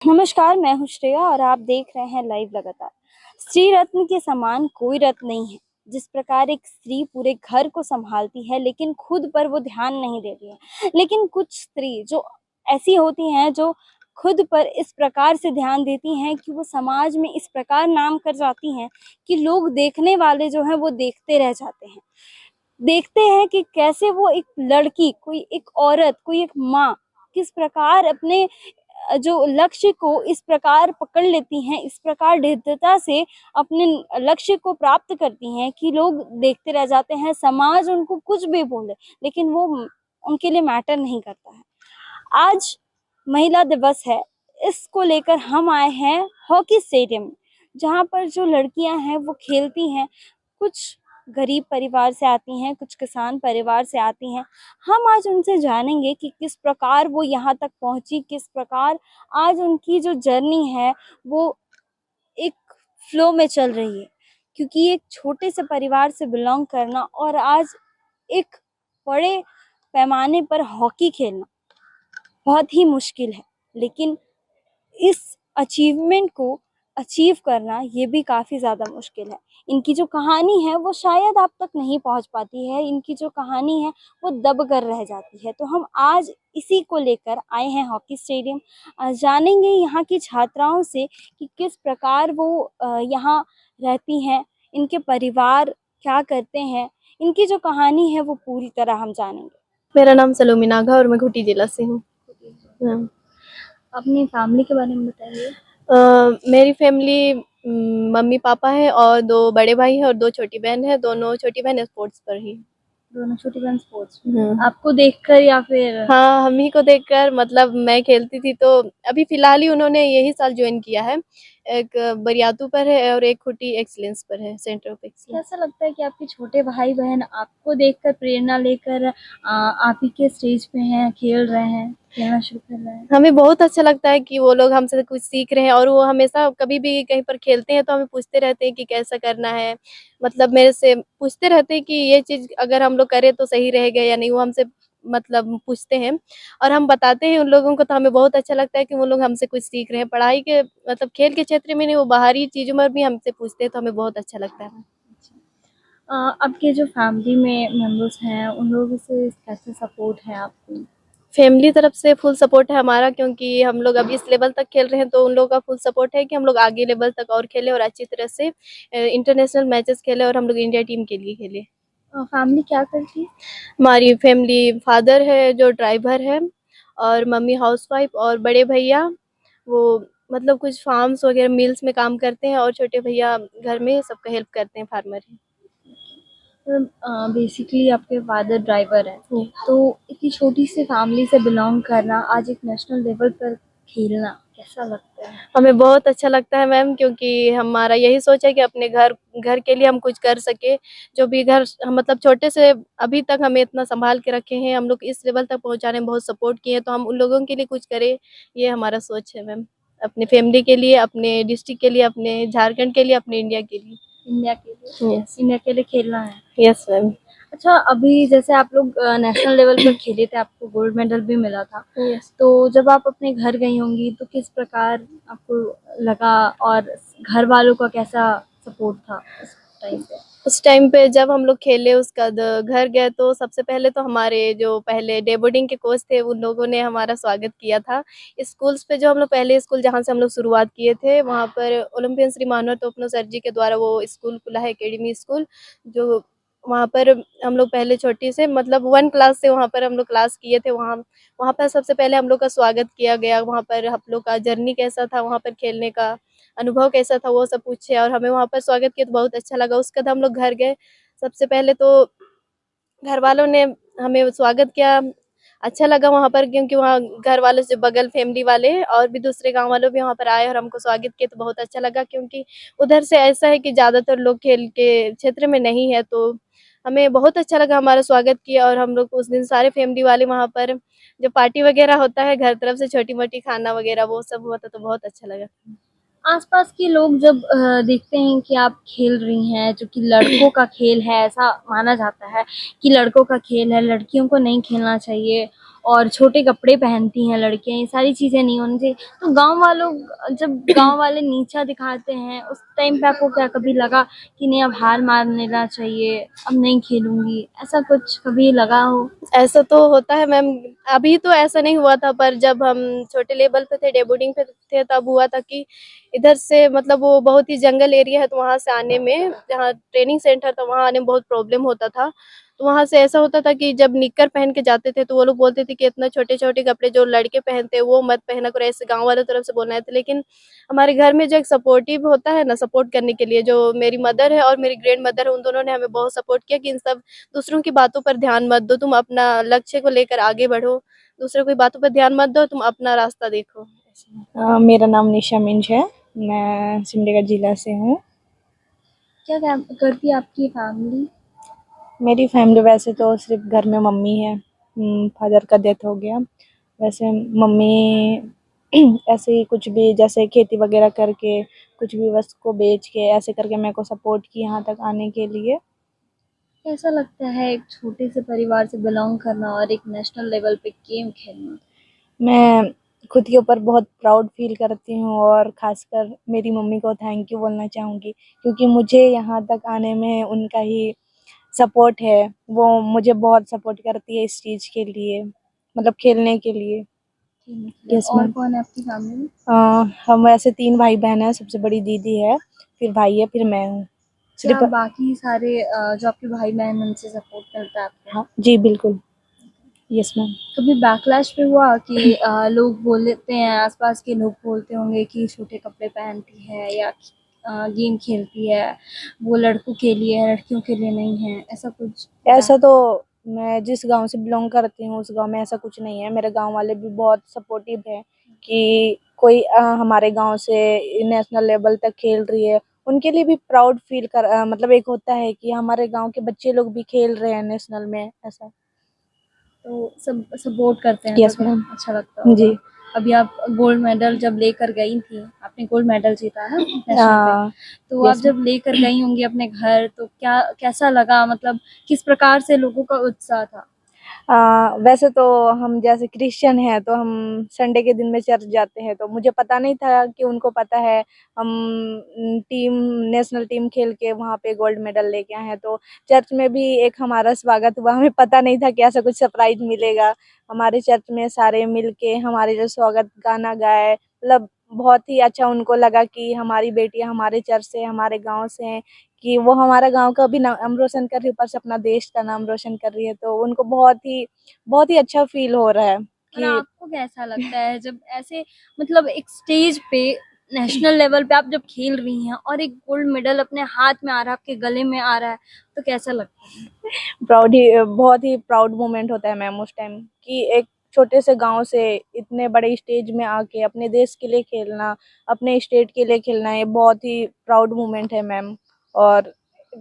नमस्कार, मैं हूँ श्रेया और आप देख रहे हैं लाइव लगातार। स्त्री रत्न के समान कोई रत्न नहीं है। जिस प्रकार एक स्त्री पूरे घर को संभालती है लेकिन खुद पर वो ध्यान नहीं देती है, लेकिन कुछ स्त्री जो ऐसी होती हैं जो खुद पर इस प्रकार से ध्यान देती हैं कि वो समाज में इस प्रकार नाम कर जाती हैं कि लोग देखने वाले जो हैं वो देखते रह जाते हैं। देखते हैं कि कैसे वो एक लड़की, कोई एक औरत, कोई एक माँ किस प्रकार अपने जो लक्ष्य को इस प्रकार पकड़ लेती हैं, इस प्रकार दृढ़ता से अपने लक्ष्य को प्राप्त करती हैं कि लोग देखते रह जाते हैं। समाज उनको कुछ भी बोले लेकिन वो उनके लिए मैटर नहीं करता है। आज महिला दिवस है, इसको लेकर हम आए हैं हॉकी स्टेडियम में, जहाँ पर जो लड़कियां हैं वो खेलती हैं। कुछ गरीब परिवार से आती हैं, कुछ किसान परिवार से आती हैं। हम आज उनसे जानेंगे कि किस प्रकार वो यहाँ तक पहुंची, किस प्रकार आज उनकी जो जर्नी है वो एक फ्लो में चल रही है। क्योंकि एक छोटे से परिवार से बिलोंग करना और आज एक बड़े पैमाने पर हॉकी खेलना बहुत ही मुश्किल है, लेकिन इस अचीवमेंट को अचीव करना ये भी काफ़ी ज़्यादा मुश्किल है। इनकी जो कहानी है वो शायद आप तक नहीं पहुंच पाती है, इनकी जो कहानी है वो दब कर रह जाती है। तो हम आज इसी को लेकर आए हैं हॉकी स्टेडियम। जानेंगे यहाँ की छात्राओं से कि किस प्रकार वो यहाँ रहती हैं, इनके परिवार क्या करते हैं, इनकी जो कहानी है वो पूरी तरह हम जानेंगे। मेरा नाम सलोमी नागा और मैं खूंटी जिला से हूँ। हाँ। अपनी फैमिली के बारे में बताइए। मेरी फैमिली मम्मी पापा है और 2 बड़े भाई हैं और 2 छोटी बहन है। दोनों छोटी बहन स्पोर्ट्स पर ही। दोनों छोटी बहन स्पोर्ट्स में। आपको देखकर या फिर? हाँ, हम ही को देखकर, मतलब मैं खेलती थी तो अभी फिलहाल ही उन्होंने यही साल ज्वाइन किया है। एक बरियातू पर है और एक खूंटी एक्सीलेंस पर है, सेंटर ऑफ एक्सीलेंस। कैसा लगता है कि आपके छोटे भाई बहन आपको देखकर प्रेरणा लेकर आप ही के स्टेज पे हैं, खेल रहे हैं, खेलना शुरू कर रहे हैं? हमें बहुत अच्छा लगता है कि वो लोग हमसे कुछ सीख रहे हैं और वो हमेशा कभी भी कहीं पर खेलते हैं तो हमें पूछते रहते हैं कि कैसा करना है। मतलब मेरे से पूछते रहते हैं कि ये चीज़ अगर हम लोग करें तो सही रहेगा या नहीं, वो हमसे मतलब पूछते हैं और हम बताते हैं उन लोगों को, तो हमें बहुत अच्छा लगता है कि वो लोग हमसे कुछ सीख रहे हैं। पढ़ाई के मतलब खेल के क्षेत्र में नहीं, वो बाहरी चीज़ों में भी हमसे पूछते हैं तो हमें बहुत अच्छा लगता है। आपके जो फैमिली में मेंबर्स हैं उन लोगों से कैसे सपोर्ट है आपको? फैमिली तरफ से फुल सपोर्ट है हमारा, क्योंकि हम लोग अभी इस लेवल तक खेल रहे हैं तो उन लोगों का फुल सपोर्ट है कि हम लोग आगे लेवल तक और खेलें और अच्छी तरह से इंटरनेशनल मैचेस खेलें और हम लोग इंडिया टीम के लिए खेलें। फैमिली क्या करती है? हमारी फैमिली फादर है जो ड्राइवर है और मम्मी हाउसवाइफ और बड़े भैया वो मतलब कुछ फार्म्स वगैरह मिल्स में काम करते हैं और छोटे भैया घर में सबका हेल्प करते हैं, फार्मर हैं। बेसिकली आपके फादर ड्राइवर हैं, तो इतनी छोटी सी फैमिली से बिलोंग करना, आज एक नेशनल लेवल पर खेलना कैसा लगता है? हमें बहुत अच्छा लगता है मैम, क्योंकि हमारा यही सोच है कि अपने घर घर के लिए हम कुछ कर सके। जो भी घर मतलब छोटे से अभी तक हमें इतना संभाल के रखे हैं, हम लोग इस लेवल तक पहुंचाने में बहुत सपोर्ट किए हैं, तो हम उन लोगों के लिए कुछ करें, ये हमारा सोच है मैम। अपने फैमिली के लिए, अपने डिस्ट्रिक्ट के लिए, अपने झारखंड के लिए, अपने इंडिया के लिए। इंडिया के लिए? यस, इंडिया के लिए खेलना है। Yes ma'am. अच्छा, अभी जैसे आप लोग नेशनल लेवल पर खेले थे, आपको गोल्ड मेडल भी मिला था। यस। तो जब आप अपने घर गई होंगी तो किस प्रकार आपको लगा और घर वालों का कैसा सपोर्ट था उस टाइम पे? उस टाइम पे जब हम लोग खेले उसका घर गए तो सबसे पहले तो हमारे जो पहले डे बोर्डिंग के कोच थे उन लोगों ने हमारा स्वागत किया था। स्कूल्स पे जो हम लोग पहले स्कूल जहाँ से हम लोग शुरुआत किए थे वहाँ पर ओलंपियन श्री मानव तोपनो सर जी के द्वारा वो स्कूल खुला है, एकेडमी स्कूल, जो वहाँ पर हम लोग पहले छोटी से मतलब 1 क्लास से वहाँ पर हम लोग क्लास किए थे। वहाँ वहाँ पर सबसे पहले हम लोग का स्वागत किया गया। वहाँ पर हम लोग का जर्नी कैसा था, वहाँ पर खेलने का अनुभव कैसा था, वो सब पूछे और हमें वहाँ पर स्वागत किया तो बहुत अच्छा लगा। उसके बाद हम लोग घर गए। सबसे पहले तो घर वालों ने हमें स्वागत किया, अच्छा लगा वहाँ पर, क्योंकि वहाँ घर वालों से बगल फैमिली वाले और भी दूसरे गाँव वालों भी वहाँ पर आए और हमको स्वागत किया तो बहुत अच्छा लगा, क्योंकि उधर से ऐसा है कि ज़्यादातर लोग खेल के क्षेत्र में नहीं है, तो हमें बहुत अच्छा लगा हमारा स्वागत किया। और हम लोग उस दिन सारे फैमिली वाले वहाँ पर जो पार्टी वगैरह होता है घर तरफ से छोटी-मोटी खाना वगैरह वो सब हुआ था तो बहुत अच्छा लगा। आसपास के लोग जब देखते हैं कि आप खेल रही हैं, जो कि लड़कों का खेल है, ऐसा माना जाता है कि लड़कों का खेल है, लड़कियों को नहीं खेलना चाहिए, और छोटे कपड़े पहनती हैं लड़कियां, ये सारी चीज़ें नहीं होनी चाहिए। तो गांव वालों, जब गांव वाले नीचा दिखाते हैं उस टाइम पे आपको क्या कभी लगा कि नहीं अब हार मान लेना चाहिए, अब नहीं खेलूंगी, ऐसा कुछ कभी लगा हो? ऐसा तो होता है मैम। अभी तो ऐसा नहीं हुआ था, पर जब हम छोटे लेवल पे थे, डे बोर्डिंग पे थे, तब हुआ था कि इधर से मतलब वो बहुत ही जंगल एरिया है, तो वहां से आने में, जहाँ ट्रेनिंग सेंटर था वहां आने में बहुत प्रॉब्लम होता था। तो वहां से ऐसा होता था कि जब निक्कर पहन के जाते थे तो वो लोग बोलते थे कि इतना छोटे छोटे कपड़े जो लड़के पहनते हैं वो मत पहना करो, ऐसे गाँव वालों तरफ से बोलना है। लेकिन हमारे घर में जो एक सपोर्टिव होता है ना, सपोर्ट करने के लिए, जो मेरी मदर है और मेरी ग्रैंड मदर है, उन दोनों ने हमें बहुत सपोर्ट किया कि इन सब दूसरों की बातों पर ध्यान मत दो, तुम अपना लक्ष्य को लेकर आगे बढ़ो, दूसरों की बातों पर ध्यान मत दो, तुम अपना रास्ता देखो। मेरा नाम निशा मिंज है। मैं सिमडेगा जिला से हूँ। क्या करती है आपकी फैमिली? मेरी फैमिली वैसे तो सिर्फ घर में मम्मी है। फादर का डेथ हो गया। वैसे मम्मी ऐसे ही कुछ भी जैसे खेती वगैरह करके कुछ भी वस्तु को बेच के ऐसे करके मेरे को सपोर्ट की यहाँ तक आने के लिए। कैसा लगता है एक छोटे से परिवार से बिलोंग करना और एक नेशनल लेवल पे गेम खेलना? मैं खुद के ऊपर बहुत प्राउड फील करती हूँ और ख़ासकर मेरी मम्मी को थैंक यू बोलना चाहूँगी, क्योंकि मुझे यहाँ तक आने में उनका ही सपोर्ट है। वो मुझे बहुत सपोर्ट करती है इस चीज़ के लिए, मतलब खेलने के लिए। यस और मैम। कौन है आपकी फैमिली में? हम वैसे 3 भाई-बहन हैं, सबसे बड़ी दीदी है, फिर भाई है, फिर मैं हूँ। क्या सिर्फ़ बाकी सारे जो आपके भाई बहन उनसे सपोर्ट मिलता है आपको? हाँ, जी बिल्कुल। Yes ma'am. कभी बैकलैश पे हुआ कि लोग बोलते हैं, आसपास के लोग बोलते होंगे कि छोटे कपड़े पहनती है या गेम खेलती है, वो लड़कों के लिए है, लड़कियों के लिए नहीं है, ऐसा कुछ? ऐसा तो मैं जिस गाँव से बिलॉन्ग करती हूँ उस गाँव में ऐसा कुछ नहीं है। मेरे गाँव वाले भी बहुत सपोर्टिव हैं कि कोई हमारे गाँव से नेशनल लेवल तक खेल रही है, उनके लिए भी प्राउड फील मतलब एक होता है कि हमारे गाँव के बच्चे लोग भी खेल रहे हैं नेशनल में, ऐसा। तो सब सपोर्ट करते हैं तो यस मैम। अच्छा लगता होगा। जी। अभी आप गोल्ड मेडल जब लेकर गई थी, आपने गोल्ड मेडल जीता ना नेशनल पे, तो आप यस मैम। जब लेकर गई होंगी अपने घर तो क्या कैसा लगा, मतलब किस प्रकार से लोगों का उत्साह था? वैसे तो हम जैसे क्रिश्चियन हैं तो हम संडे के दिन में चर्च जाते हैं, तो मुझे पता नहीं था कि उनको पता है हम टीम नेशनल टीम खेल के वहाँ पे गोल्ड मेडल लेके आए हैं। तो चर्च में भी एक हमारा स्वागत हुआ, हमें पता नहीं था कि ऐसा कुछ सरप्राइज मिलेगा। हमारे चर्च में सारे मिल के हमारे जो स्वागत गाना गाए, मतलब बहुत ही अच्छा उनको लगा कि हमारी बेटियाँ हमारे चर्च से, हमारे गाँव से हैं, कि वो हमारा गाँव का भी नाम रोशन कर रही है, ऊपर से अपना देश का नाम रोशन कर रही है। तो उनको बहुत ही अच्छा फ़ील हो रहा है और कि आपको कैसा लगता है जब ऐसे, मतलब एक स्टेज पे नेशनल लेवल पे आप जब खेल रही हैं और एक गोल्ड मेडल अपने हाथ में आ रहा है, आपके गले में आ रहा है, तो कैसा लगता है? बहुत ही प्राउड मोमेंट होता है मैम उस टाइम, कि एक छोटे से गाँव से इतने बड़े स्टेज में आके अपने देश के लिए खेलना, अपने स्टेट के लिए खेलना, ये बहुत ही प्राउड मोमेंट है मैम। और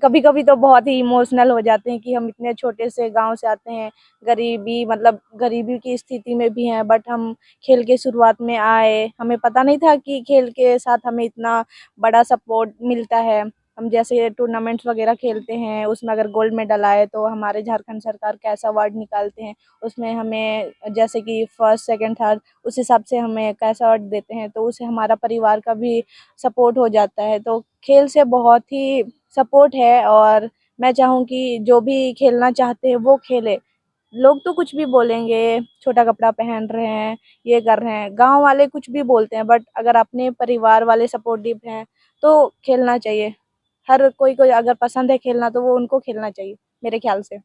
कभी-कभी तो बहुत ही इमोशनल हो जाते हैं कि हम इतने छोटे से गाँव से आते हैं, गरीबी मतलब गरीबी की स्थिति में भी हैं, बट हम खेल के शुरुआत में आए। हमें पता नहीं था कि खेल के साथ हमें इतना बड़ा सपोर्ट मिलता है। हम जैसे टूर्नामेंट्स वगैरह खेलते हैं, उसमें अगर गोल्ड मेडल आए तो हमारे झारखंड सरकार कैश अवार्ड निकालते हैं, उसमें हमें जैसे कि फर्स्ट, सेकंड, थर्ड उस हिसाब से हमें कैश अवार्ड देते हैं, तो उससे हमारा परिवार का भी सपोर्ट हो जाता है। तो खेल से बहुत ही सपोर्ट है और मैं चाहूँ कि जो भी खेलना चाहते हैं वो खेले। लोग तो कुछ भी बोलेंगे, छोटा कपड़ा पहन रहे हैं, ये कर रहे हैं, गाँव वाले कुछ भी बोलते हैं, बट अगर अपने परिवार वाले सपोर्टिव हैं तो खेलना चाहिए। हर कोई को अगर पसंद है खेलना तो वो उनको खेलना चाहिए मेरे ख्याल से।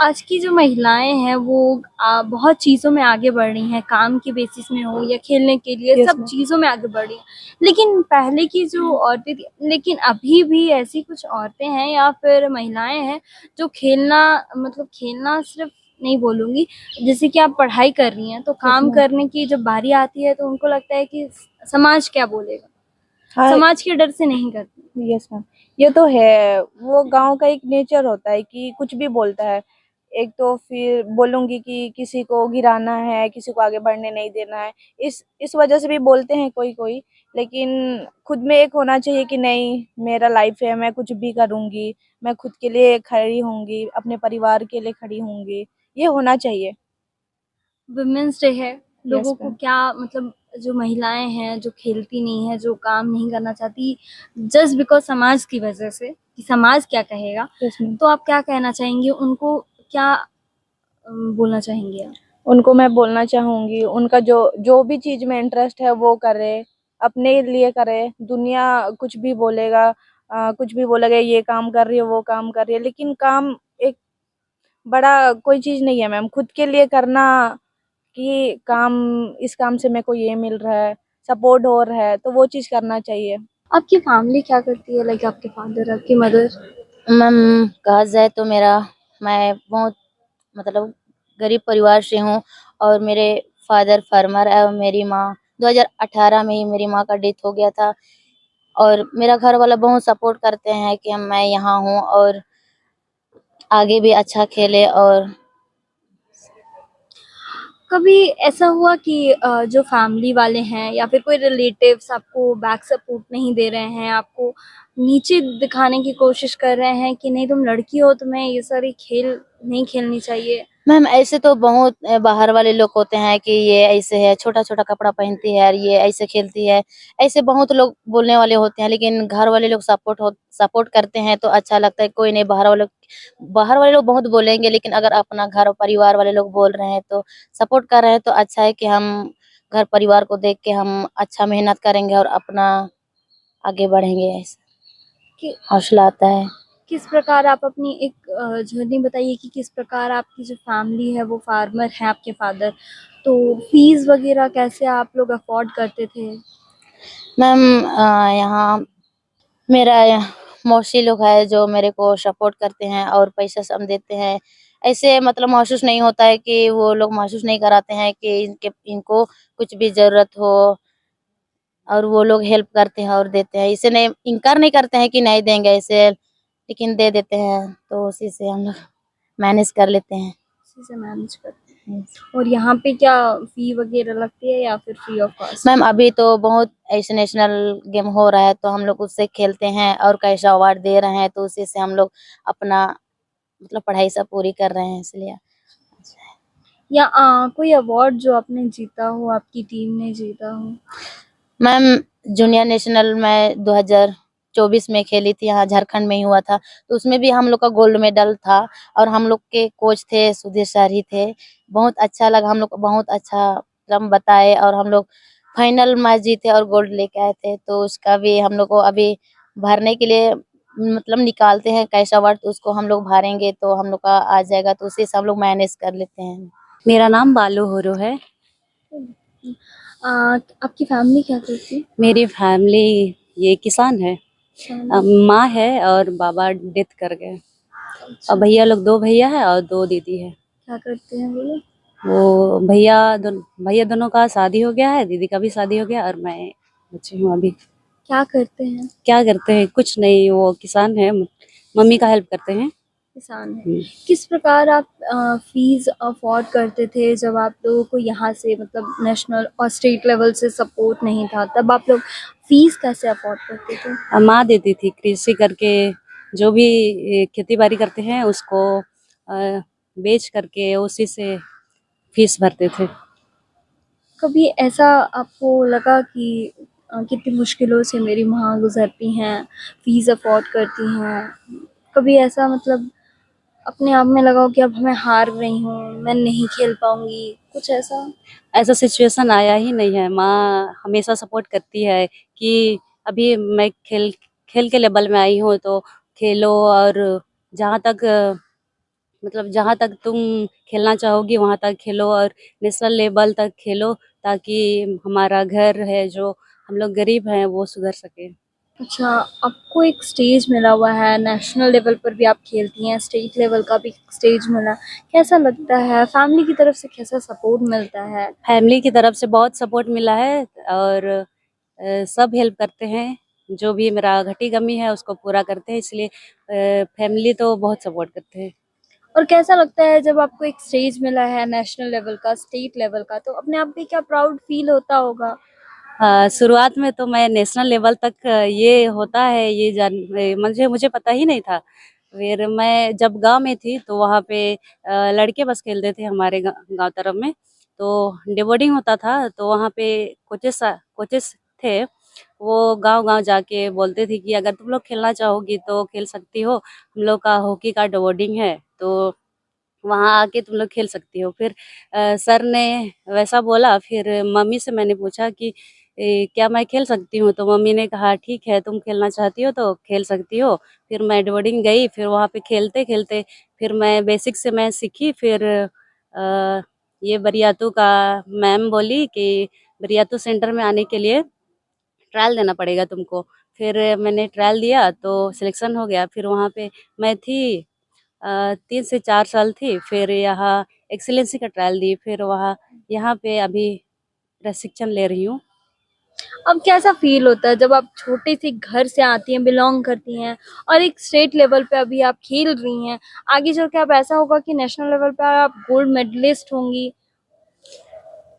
आज की जो महिलाएं हैं वो बहुत चीज़ों में आगे बढ़ रही हैं, काम की बेसिस में हो या खेलने के लिए, यस सब मैम। चीज़ों में आगे बढ़ रही हैं। लेकिन पहले की जो औरतें थी, लेकिन अभी भी ऐसी कुछ औरतें हैं या फिर महिलाएं हैं जो खेलना, मतलब खेलना सिर्फ नहीं बोलूँगी, जैसे कि आप पढ़ाई कर रही हैं तो यस काम मैम। करने की जब बारी आती है तो उनको लगता है कि समाज क्या बोलेगा, हाँ। समाज के डर से नहीं करती। Yes ma'am. ये तो है, वो गाँव का एक नेचर होता है कि कुछ भी बोलता है। एक तो फिर बोलूँगी कि किसी को गिराना है, किसी को आगे बढ़ने नहीं देना है। इस वजह से भी बोलते हैं कोई-कोई, लेकिन खुद में एक होना चाहिए कि नहीं, मेरा लाइफ़ है, मैं कुछ भी करूँगी, मैं खुद के लिए खड़ी होंगी, अपने परिवार के लिए खड़ी होंगी, ये होना चाहिए। वुमेन्स डे है, लोगों को ma'am. क्या मतलब जो महिलाएं हैं जो खेलती नहीं है, जो काम नहीं करना चाहती, जस्ट बिकॉज समाज की वजह से कि समाज क्या कहेगा, Yes, ma'am. तो आप क्या कहना चाहेंगे उनको, क्या बोलना चाहेंगे आप? उनको मैं बोलना चाहूंगी, उनका जो जो भी चीज में इंटरेस्ट है वो करे, अपने लिए करे। दुनिया कुछ भी बोलेगा, कुछ भी बोलेगा, ये काम कर रही है, वो काम कर रही है, लेकिन काम एक बड़ा कोई चीज नहीं है मैम। खुद के लिए करना कि काम, इस काम से मेरे को ये मिल रहा है, सपोर्ट हो रहा है, तो वो चीज करना चाहिए। आपकी फैमिली क्या करती है, लाइक आपके फादर, आपकी मदर? मैम कहा जाए तो मैं बहुत मतलब गरीब परिवार से हूँ और मेरे फादर फार्मर है और मेरी माँ 2018 में ही मेरी माँ का डेथ हो गया था। और मेरा घर वाला बहुत सपोर्ट करते हैं कि मैं यहाँ हूँ और आगे भी अच्छा खेले। और कभी ऐसा हुआ कि जो फैमिली वाले हैं या फिर कोई रिलेटिव्स आपको बैक सपोर्ट नहीं दे रहे हैं, आपको नीचे दिखाने की कोशिश कर रहे हैं कि नहीं तुम लड़की हो, तुम्हें ये सारी खेल नहीं खेलनी चाहिए? मैम ऐसे तो बहुत बाहर वाले लोग होते हैं कि ये ऐसे है, छोटा छोटा कपड़ा पहनती है और ये ऐसे खेलती है, ऐसे बहुत लोग बोलने वाले होते हैं। लेकिन घर वाले लोग सपोर्ट करते हैं तो अच्छा लगता है। कोई नहीं, बाहर वाले लोग बहुत बोलेंगे, लेकिन अगर अपना घर और परिवार वाले लोग बोल रहे हैं तो सपोर्ट कर रहे हैं तो अच्छा है कि हम घर परिवार को देख के हम अच्छा मेहनत करेंगे और अपना आगे बढ़ेंगे। ऐसा कि हौसला आता है। किस प्रकार आप अपनी एक जर्नी बताइए कि किस प्रकार आपकी जो फैमिली है वो फार्मर है, आपके फादर, तो फीस वगैरह कैसे आप लोग अफोर्ड करते थे? मैम यहाँ मेरा मौसी लोग है जो मेरे को सपोर्ट करते हैं और पैसा सब देते हैं। ऐसे मतलब महसूस नहीं होता है कि वो लोग महसूस नहीं कराते हैं कि इनको कुछ भी जरूरत हो, और वो लोग हेल्प करते हैं और देते हैं। इसे नहीं इनकार नहीं करते हैं कि नहीं देंगे ऐसे, लेकिन दे देते हैं तो उसी से हम लोग मैनेज कर लेते हैं। इसी से मैनेज करते हैं। और यहाँ पे क्या फी वगैरह लगती है या फिर फ्री ऑफ कॉस्ट? मैम अभी तो बहुत ऐसे नेशनल गेम हो रहा है तो हम लोग उससे खेलते हैं और कैसा अवार्ड दे रहे हैं तो उसी से हम लोग अपना मतलब पढ़ाई सब पूरी कर रहे हैं, इसलिए। या कोई अवार्ड जो आपने जीता हो, आपकी टीम ने जीता हो? मैम जूनियर नेशनल में 2024 में खेली थी, यहाँ झारखंड में ही हुआ था, तो उसमें भी हम लोग का गोल्ड मेडल था। और हम लोग के कोच थे सुधीर सर ही थे। बहुत अच्छा लगा, हम लोग को बहुत अच्छा क्रम बताए और हम लोग फाइनल मैच जीते और गोल्ड लेके आए थे। तो उसका भी हम लोग को अभी भरने के लिए मतलब निकालते हैं कैसा अवार्ड, तो उसको हम लोग भरेंगे तो हम लोग का आ जाएगा, तो उसी से हम लोग मैनेज कर लेते हैं। मेरा नाम बालू होरो है। आपकी फैमिली क्या करती है? मेरी फैमिली ये किसान है। माँ है और बाबा डेथ कर गए। और भैया लोग 2 भैया है और 2 दीदी है। क्या करते हैं वो लोग? वो भैया दोनों का शादी हो गया है, दीदी का भी शादी हो गया और मैं बची हूँ अभी। क्या करते हैं? क्या करते हैं? कुछ नहीं, वो किसान है, मम्मी का हेल्प करते हैं। किसान है। किस प्रकार आप फीस अफोर्ड करते थे जब आप लोगों को यहाँ से मतलब नेशनल और स्टेट लेवल से सपोर्ट नहीं था, तब आप लोग फीस कैसे अफोर्ड करते थे? माँ देती थी, कृषि करके जो भी खेती बाड़ी करते हैं उसको बेच करके उसी से फीस भरते थे। कभी ऐसा आपको लगा कि कितनी मुश्किलों से मेरी माँ गुजरती हैं, फीस अफोर्ड करती हैं, कभी ऐसा मतलब अपने आप में लगा हो कि अब मैं हार रही हूँ, मैं नहीं खेल पाऊंगी, कुछ ऐसा? ऐसा सिचुएशन आया ही नहीं है। माँ हमेशा सपोर्ट करती है कि अभी मैं खेल के लेवल में आई हूँ तो खेलो, और जहाँ तक मतलब जहाँ तक तुम खेलना चाहोगी वहाँ तक खेलो और नेशनल लेवल तक खेलो, ताकि हमारा घर है जो हम लोग गरीब हैं वो सुधर सके। अच्छा, आपको एक स्टेज मिला हुआ है, नेशनल लेवल पर भी आप खेलती हैं, स्टेट लेवल का भी स्टेज मिला, कैसा लगता है? फैमिली की तरफ से कैसा सपोर्ट मिलता है? फैमिली की तरफ से बहुत सपोर्ट मिला है और सब हेल्प करते हैं, जो भी मेरा घटी कमी है उसको पूरा करते हैं, इसलिए फैमिली तो बहुत सपोर्ट करते हैं। और कैसा लगता है जब आपको एक स्टेज मिला है नेशनल लेवल का, स्टेट लेवल का, तो अपने आप पे क्या प्राउड फील होता होगा? शुरुआत में तो मैं नेशनल लेवल तक ये होता है ये मुझे पता ही नहीं था। फिर मैं जब गांव में थी तो वहाँ पे लड़के बस खेलते थे हमारे गांव तरफ में, तो डे बोर्डिंग होता था, तो वहाँ पे कोचेस थे, वो गांव-गांव जाके बोलते थे कि अगर तुम लोग खेलना चाहोगी तो खेल सकती हो, हम लोग का हॉकी का डे बोर्डिंग है, तो वहाँ आके तुम लोग खेल सकती हो। फिर सर ने वैसा बोला, फिर मम्मी से मैंने पूछा कि क्या मैं खेल सकती हूँ? तो मम्मी ने कहा ठीक है, तुम खेलना चाहती हो तो खेल सकती हो। फिर मैं डे बोर्डिंग गई, फिर वहाँ पे खेलते-खेलते फिर मैं बेसिक से मैं सीखी। फिर ये बरियातू का मैम बोली कि बरियातू सेंटर में आने के लिए ट्रायल देना पड़ेगा तुमको। फिर मैंने ट्रायल दिया तो सिलेक्शन हो गया। फिर वहाँ पे मैं थी 3 से 4 साल थी। फिर यहाँ एक्सीलेंसी का ट्रायल दी, फिर वहाँ यहाँ पे अभी प्रशिक्षण ले रही हूँ। अब कैसा फील होता है जब आप छोटे से घर से आती हैं, बिलोंग करती हैं और एक स्टेट लेवल पे अभी आप खेल रही हैं, आगे चल के अब ऐसा होगा कि नेशनल लेवल पे आप गोल्ड मेडलिस्ट होंगी।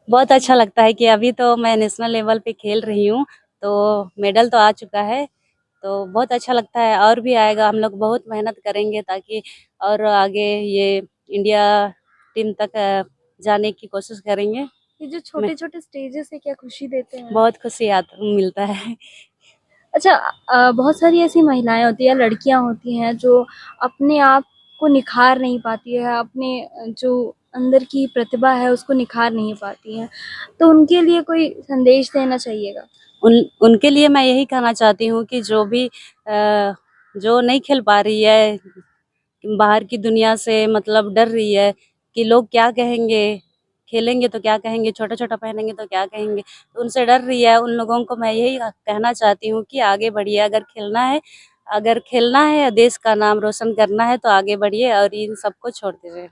बहुत अच्छा लगता है कि अभी तो मैं नेशनल लेवल पे खेल रही हूँ, तो मेडल तो आ चुका है, तो बहुत अच्छा लगता है और भी आएगा। हम लोग बहुत मेहनत करेंगे ताकि और आगे ये इंडिया टीम तक जाने की कोशिश करेंगे। ये जो मैं छोटे-छोटे स्टेजेस है क्या खुशी देते हैं? बहुत खुशी मिलता है। अच्छा, बहुत सारी ऐसी महिलाएँ होती हैं, लड़कियाँ होती हैं जो अपने आप को निखार नहीं पाती है, अपने जो अंदर की प्रतिभा है उसको निखार नहीं पाती हैं, तो उनके लिए कोई संदेश देना चाहिएगा? उनके लिए मैं यही कहना चाहती हूँ कि जो नहीं खेल पा रही है, बाहर की दुनिया से मतलब डर रही है कि लोग क्या कहेंगे, खेलेंगे तो क्या कहेंगे, छोटा-छोटा पहनेंगे तो क्या कहेंगे, तो उनसे डर रही है, उन लोगों को मैं यही कहना चाहती हूँ कि आगे बढ़िए। अगर खेलना है, देश का नाम रोशन करना है तो आगे बढ़िए और इन सबको छोड़ दीजिए।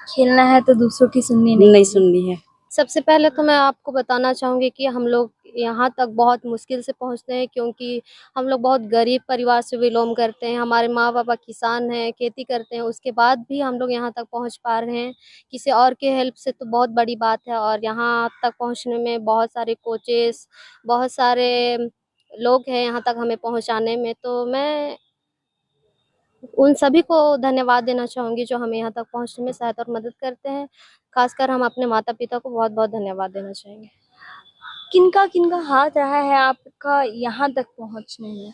खेलना है तो दूसरों की सुननी नहीं नहीं होगी। सुननी है। सबसे पहले तो मैं आपको बताना चाहूँगी कि हम लोग यहाँ तक बहुत मुश्किल से पहुँचते हैं, क्योंकि हम लोग बहुत गरीब परिवार से बिलॉन्ग करते हैं। हमारे माँ-पापा किसान हैं, खेती करते हैं, उसके बाद भी हम लोग यहाँ तक पहुँच पा रहे हैं। किसी और के हेल्प से तो बहुत बड़ी बात है, और यहाँ तक पहुँचने में बहुत सारे कोचेस, बहुत सारे लोग हैं यहाँ तक हमें पहुँचाने में। तो मैं उन सभी को धन्यवाद देना चाहूँगी जो हमें यहाँ तक पहुँचने में सहायता और मदद करते हैं। ख़ासकर हम अपने माता-पिता को बहुत-बहुत धन्यवाद देना चाहेंगे। किनका-किनका हाथ रहा है आपका यहाँ तक पहुँचने में?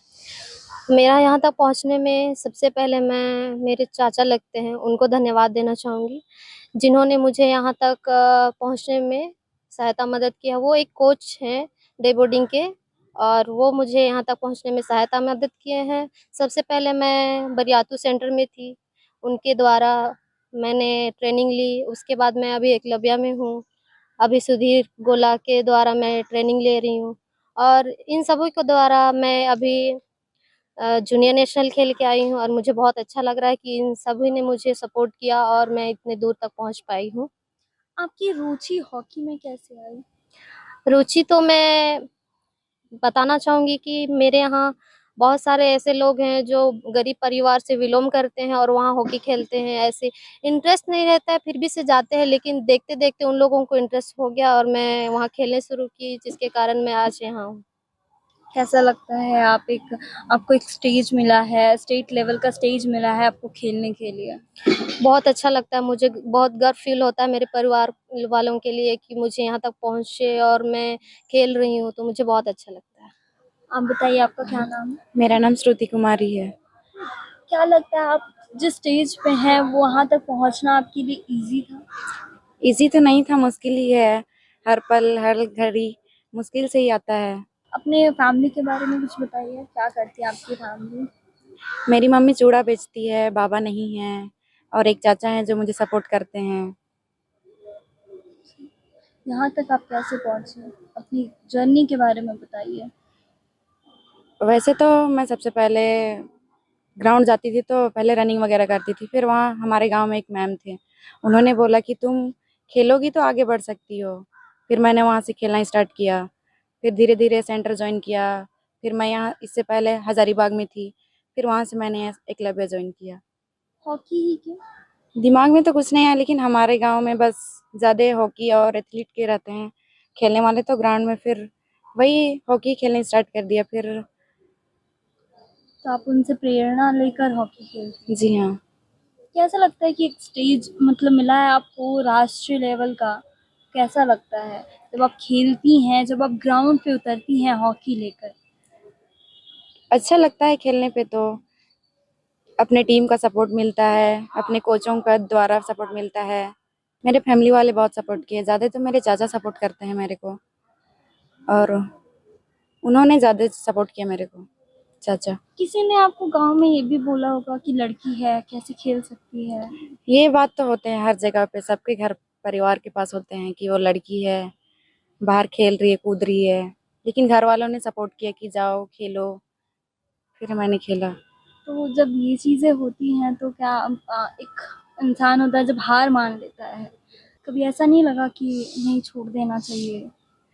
मेरा यहाँ तक पहुँचने में सबसे पहले मैं मेरे चाचा लगते हैं, उनको धन्यवाद देना चाहूँगी, जिन्होंने मुझे यहाँ तक पहुँचने में सहायता मदद किया। वो एक कोच हैं डे बोर्डिंग के, और वो मुझे यहाँ तक पहुँचने में सहायता मदद किए हैं। सबसे पहले मैं बरियातू सेंटर में थी, उनके द्वारा मैंने ट्रेनिंग ली। उसके बाद मैं अभी एकलव्या में हूँ। अभी सुधीर गोला के द्वारा मैं ट्रेनिंग ले रही हूँ, और इन सभी के द्वारा मैं अभी जूनियर नेशनल खेल के आई हूँ, और मुझे बहुत अच्छा लग रहा है कि इन सभी ने मुझे सपोर्ट किया और मैं इतने दूर तक पहुँच पाई हूँ। आपकी रुचि हॉकी में कैसे आई? रुचि तो मैं बताना चाहूँगी कि मेरे यहाँ बहुत सारे ऐसे लोग हैं जो गरीब परिवार से बिलॉन्ग करते हैं और वहाँ हॉकी खेलते हैं। ऐसे इंटरेस्ट नहीं रहता है, फिर भी से जाते हैं, लेकिन देखते-देखते उन लोगों को इंटरेस्ट हो गया और मैं वहाँ खेलने शुरू की, जिसके कारण मैं आज यहाँ हूँ। कैसा लगता है आपको एक स्टेज मिला है, स्टेट लेवल का स्टेज मिला है आपको खेलने के लिए? बहुत अच्छा लगता है, मुझे बहुत गर्व फ़ील होता है मेरे परिवार वालों के लिए कि मुझे यहाँ तक पहुँचे और मैं खेल रही हूँ, तो मुझे बहुत अच्छा लगता है। आप बताइए आपका क्या नाम है? मेरा नाम श्रुति कुमारी है। क्या लगता है आप जिस स्टेज पे हैं वो वहाँ तक पहुँचना आपके लिए ईज़ी था? इजी तो नहीं था, मुश्किल ही है। हर पल, हर घड़ी मुश्किल से ही आता है। अपने फैमिली के बारे में कुछ बताइए, क्या करती है आपकी फैमिली? मेरी मम्मी चूड़ा बेचती है, बाबा नहीं हैं और एक चाचा हैं जो मुझे सपोर्ट करते हैं। यहाँ तक आप कैसे पहुँचे? अपनी जर्नी के बारे में बताइए। वैसे तो मैं सबसे पहले ग्राउंड जाती थी तो पहले रनिंग वगैरह करती थी। फिर वहाँ हमारे गाँव में एक मैम थे, उन्होंने बोला कि तुम खेलोगी तो आगे बढ़ सकती हो। फिर मैंने वहाँ से खेलना स्टार्ट किया। फिर धीरे-धीरे सेंटर जॉइन किया। फिर मैं यहाँ इससे पहले हज़ारीबाग में थी। फिर वहाँ से मैंने एकलव्य जॉइन किया। हॉकी ही क्यों? दिमाग में तो कुछ नहीं है, लेकिन हमारे गाँव में बस ज़्यादा हॉकी और एथलीट के रहते हैं, खेलने वाले तो ग्राउंड में। फिर वही हॉकी खेलना स्टार्ट कर दिया फिर। तो आप उनसे प्रेरणा लेकर हॉकी खेलती हैं। जी हाँ। कैसा लगता है कि एक स्टेज मतलब मिला है आपको राष्ट्रीय लेवल का, कैसा लगता है जब आप खेलती हैं, जब आप ग्राउंड पे उतरती हैं हॉकी लेकर? अच्छा लगता है खेलने पे तो अपने टीम का सपोर्ट मिलता है, अपने कोचों का द्वारा सपोर्ट मिलता है। मेरे फैमिली वाले बहुत सपोर्ट किए, ज़्यादा तो मेरे चाचा सपोर्ट करते हैं मेरे को, और उन्होंने ज़्यादा सपोर्ट किया मेरे को, चाचा। किसी ने आपको गांव में ये भी बोला होगा कि लड़की है कैसे खेल सकती है? ये बात तो होते हैं हर जगह पे, सबके घर परिवार के पास होते हैं कि वो लड़की है, बाहर खेल रही है, कूद रही है, लेकिन घर वालों ने सपोर्ट किया कि जाओ खेलो, फिर मैंने खेला। तो जब ये चीज़ें होती हैं तो क्या एक इंसान होता है जब हार मान लेता है, कभी ऐसा नहीं लगा कि नहीं छोड़ देना चाहिए?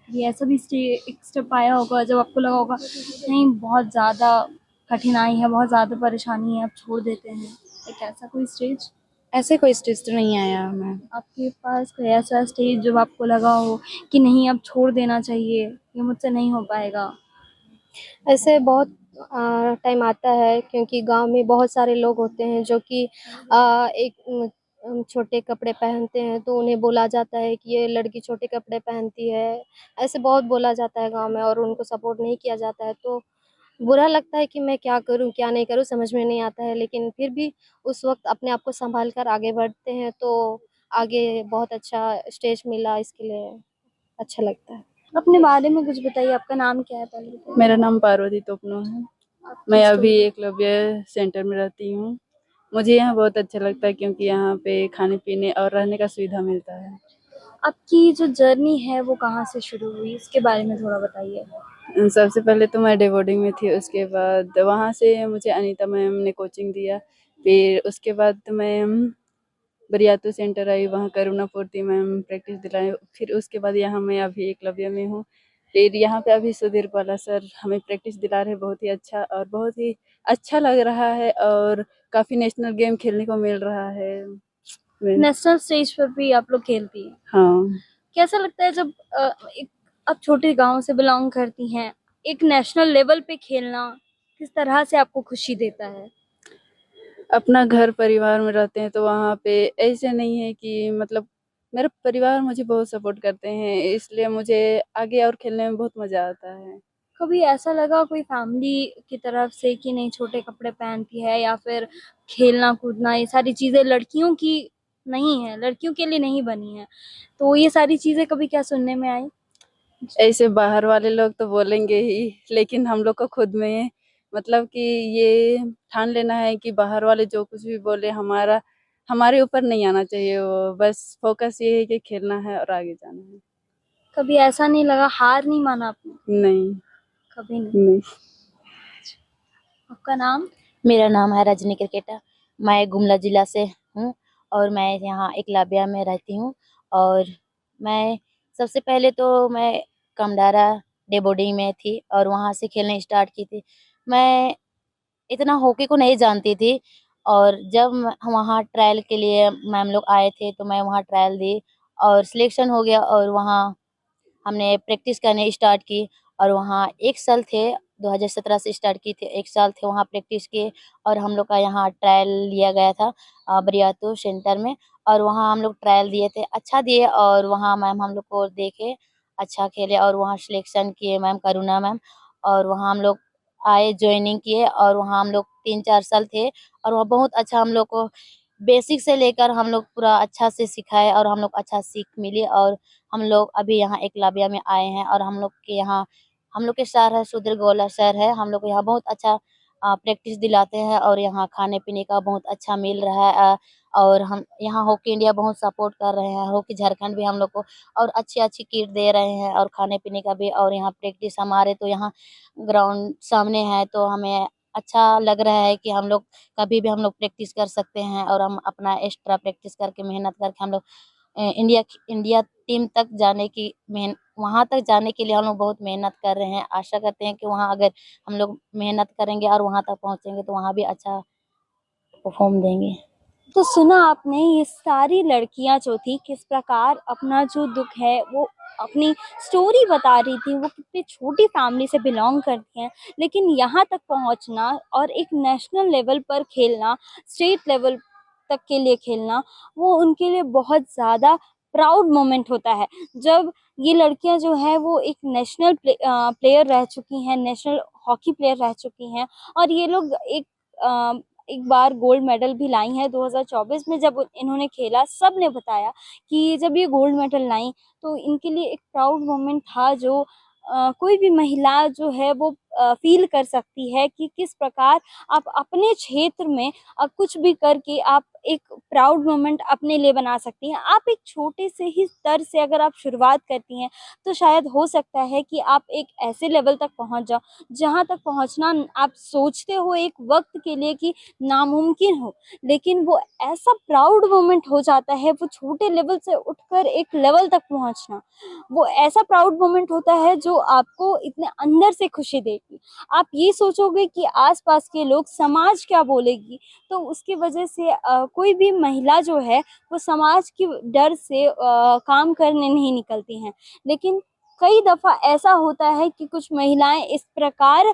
ये ऐसा भी एक स्टेप आया होगा जब आपको लगा होगा नहीं बहुत ज़्यादा कठिनाई है, बहुत ज़्यादा परेशानी है, अब छोड़ देते हैं, एक ऐसा कोई स्टेज ऐसे कोई स्टेज तो नहीं आया मैं। आपके पास, कोई ऐसा स्टेज जब आपको लगा हो कि नहीं अब छोड़ देना चाहिए, ये मुझसे नहीं हो पाएगा? ऐसे बहुत टाइम आता है क्योंकि गांव में बहुत सारे लोग होते हैं जो कि छोटे कपड़े पहनते हैं तो उन्हें बोला जाता है कि ये लड़की छोटे कपड़े पहनती है। ऐसे बहुत बोला जाता है गांव में और उनको सपोर्ट नहीं किया जाता है तो बुरा लगता है कि मैं क्या करूं क्या नहीं करूं समझ में नहीं आता है, लेकिन फिर भी उस वक्त अपने आप को संभाल कर आगे बढ़ते हैं तो आगे बहुत अच्छा स्टेज मिला, इसके लिए अच्छा लगता है। अपने बारे में कुछ बताइए, आपका नाम क्या है पहले बताइए? मेरा नाम पार्वती तोपनो है। आपकी मैं अभी स्टोरी। एकलव्य सेंटर में रहती हूँ। मुझे यहाँ बहुत अच्छा लगता है क्योंकि यहाँ पे खाने पीने और रहने का सुविधा मिलता है। आपकी जो जर्नी है वो कहाँ से शुरू हुई, इसके बारे में थोड़ा बताइए। सबसे पहले तो मैं डे बोर्डिंग में थी, उसके बाद वहाँ से मुझे अनीता मैम ने कोचिंग दिया। फिर उसके बाद मैं बरियातू सेंटर आई, वहाँ करुणा पूर्ति मैम प्रैक्टिस दिलाए। फिर उसके बाद यहाँ मैं अभी एकलव्य में हूँ। फिर यहाँ पे अभी सुधीर पाला सर हमें प्रैक्टिस दिला रहे हैं, बहुत ही अच्छा और बहुत ही अच्छा लग रहा है और काफ़ी नेशनल गेम खेलने को मिल रहा है। नेशनल स्टेज पर भी आप लोग खेलती हैं, हाँ, कैसा लगता है जब एक आप छोटे गांव से बिलोंग करती हैं, एक नेशनल लेवल पे खेलना किस तरह से आपको खुशी देता है? अपना घर परिवार में रहते हैं तो वहाँ पे ऐसे नहीं है कि मतलब मेरा परिवार मुझे बहुत सपोर्ट करते हैं, इसलिए मुझे आगे और खेलने में बहुत मज़ा आता है। कभी ऐसा लगा कोई फैमिली की तरफ से कि नहीं छोटे कपड़े पहनती है या फिर खेलना कूदना ये सारी चीजें लड़कियों की नहीं है, लड़कियों के लिए नहीं बनी है, तो ये सारी चीजें कभी क्या सुनने में आई? ऐसे बाहर वाले लोग तो बोलेंगे ही, लेकिन हम लोग को खुद में मतलब कि ये ठान लेना है कि बाहर वाले जो कुछ भी बोले हमारे ऊपर नहीं आना चाहिए। वो बस फोकस ये है कि खेलना है और आगे जाना है। कभी ऐसा नहीं लगा, हार नहीं माना आपने? नहीं, कभी नहीं। नहीं। आपका नाम? मेरा नाम है रजनी क्रिकेटर। मैं गुमला जिला से हूँ और मैं यहाँ एकलव्य में रहती हूँ। और मैं सबसे पहले तो मैं कमडारा डे बोर्डिंग में थी और वहाँ से खेलने स्टार्ट की थी। मैं इतना हॉकी को नहीं जानती थी और जब वहाँ ट्रायल के लिए मैम लोग आए थे तो मैं वहाँ ट्रायल दी और सिलेक्शन हो गया और वहाँ हमने प्रैक्टिस करने स्टार्ट की। और वहाँ 1 साल थे, 2017 से स्टार्ट की थी, 1 साल थे वहाँ प्रैक्टिस किए और हम लोग का यहाँ ट्रायल लिया गया था बरियातू सेंटर में। और वहाँ हम लोग ट्रायल दिए थे, अच्छा दिए और वहाँ मैम हम लोग को देखे, अच्छा खेले और वहाँ सिलेक्शन किए मैम करुणा मैम। और वहाँ हम लोग आए, ज्वाइनिंग किए और वहाँ हम लोग 3-4 साल थे और वहाँ बहुत अच्छा हम लोग को बेसिक से लेकर हम लोग पूरा अच्छा से सिखाए और हम लोग अच्छा सीख मिली। और हम लोग अभी यहाँ एकलव्य में आए हैं और हम लोग के यहाँ हम लोग के सर है सुधीर गोला सर है, हम लोग को यहाँ बहुत अच्छा प्रैक्टिस दिलाते हैं और यहाँ खाने पीने का बहुत अच्छा मिल रहा है। और हम यहाँ हॉकी इंडिया बहुत सपोर्ट कर रहे हैं, हॉकी झारखंड भी हम लोग को और अच्छी-अच्छी किट दे रहे हैं और खाने पीने का भी। और यहाँ प्रैक्टिस हमारे तो यहाँ ग्राउंड सामने है तो हमें अच्छा लग रहा है कि हम लोग कभी भी हम लोग प्रैक्टिस कर सकते हैं और हम अपना एक्स्ट्रा प्रैक्टिस करके मेहनत करके हम लोग इंडिया इंडिया टीम तक जाने की वहाँ तक जाने के लिए हम लोग बहुत मेहनत कर रहे हैं। आशा करते हैं कि वहाँ अगर हम लोग मेहनत करेंगे और वहाँ तक पहुँचेंगे तो वहाँ भी अच्छा परफॉर्म देंगे। तो सुना आपने ये सारी लड़कियां जो थी किस प्रकार अपना जो दुख है वो अपनी स्टोरी बता रही थी, वो कितनी छोटी फैमिली से बिलोंग करती हैं, लेकिन यहाँ तक पहुँचना और एक नेशनल लेवल पर खेलना, स्टेट लेवल तक के लिए खेलना, वो उनके लिए बहुत ज़्यादा प्राउड मोमेंट होता है जब ये लड़कियां जो है वो एक नेशनल प्लेयर रह चुकी हैं, नेशनल हॉकी प्लेयर रह चुकी हैं, और ये लोग एक बार गोल्ड मेडल भी लाई हैं 2024 में। जब इन्होंने खेला, सब ने बताया कि जब ये गोल्ड मेडल लाई तो इनके लिए एक प्राउड मोमेंट था, जो कोई भी महिला जो है वो फील कर सकती है कि किस प्रकार आप अपने क्षेत्र में कुछ भी करके आप एक प्राउड मोमेंट अपने लिए बना सकती हैं। आप एक छोटे से ही स्तर से अगर आप शुरुआत करती हैं तो शायद हो सकता है कि आप एक ऐसे लेवल तक पहुंच जाओ जहां तक पहुंचना आप सोचते हो एक वक्त के लिए कि नामुमकिन हो, लेकिन वो ऐसा प्राउड मोमेंट हो जाता है, वो छोटे लेवल से उठकर एक लेवल तक पहुंचना, वो ऐसा प्राउड मोमेंट होता है जो आपको इतने अंदर से खुशी देगी। आप ये सोचोगे कि आसपास के लोग, समाज क्या बोलेगी, तो उसकी वजह से कोई भी महिला जो है वो समाज की डर से काम करने नहीं निकलती हैं। लेकिन कई दफ़ा ऐसा होता है कि कुछ महिलाएं इस प्रकार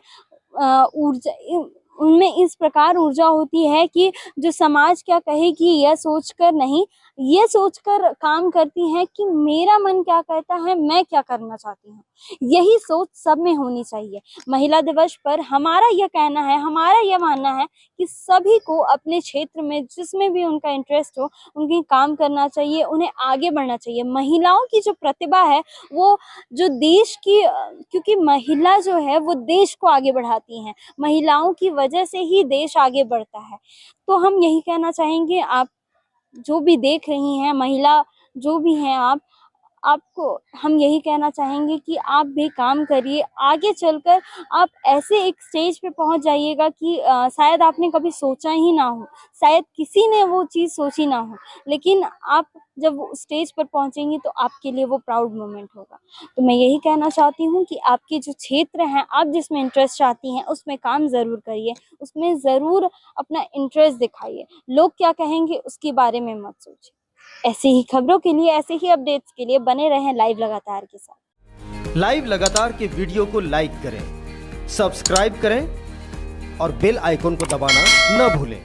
उनमें इस प्रकार ऊर्जा होती है कि जो समाज क्या कहेगी यह सोचकर नहीं, ये सोचकर काम करती हैं कि मेरा मन क्या कहता है, मैं क्या करना चाहती हूँ। यही सोच सब में होनी चाहिए। महिला दिवस पर हमारा यह कहना है, हमारा यह मानना है कि सभी को अपने क्षेत्र में जिसमें भी उनका इंटरेस्ट हो, उनकी काम करना चाहिए, उन्हें आगे बढ़ना चाहिए। महिलाओं की जो प्रतिभा है वो जो देश की क्योंकि महिला जो है वो देश को आगे बढ़ाती हैं, महिलाओं की वजह से ही देश आगे बढ़ता है। तो हम यही कहना चाहेंगे, आप जो भी देख रही हैं, महिला जो भी हैं, आपको हम यही कहना चाहेंगे कि आप भी काम करिए, आगे चलकर आप ऐसे एक स्टेज पे पहुंच जाइएगा कि शायद आपने कभी सोचा ही ना हो, शायद किसी ने वो चीज़ सोची ना हो, लेकिन आप जब स्टेज पर पहुंचेंगी तो आपके लिए वो प्राउड मोमेंट होगा। तो मैं यही कहना चाहती हूँ कि आपके जो क्षेत्र हैं, आप जिसमें इंटरेस्ट चाहती हैं उसमें काम ज़रूर करिए, उसमें ज़रूर अपना इंटरेस्ट दिखाइए। लोग क्या कहेंगे उसके बारे में मत सोचिए। ऐसी ही खबरों के लिए, ऐसे ही अपडेट्स के लिए बने रहें लाइव लगातार के साथ। लाइव लगातार के वीडियो को लाइक करें, सब्सक्राइब करें और बेल आइकन को दबाना न भूलें।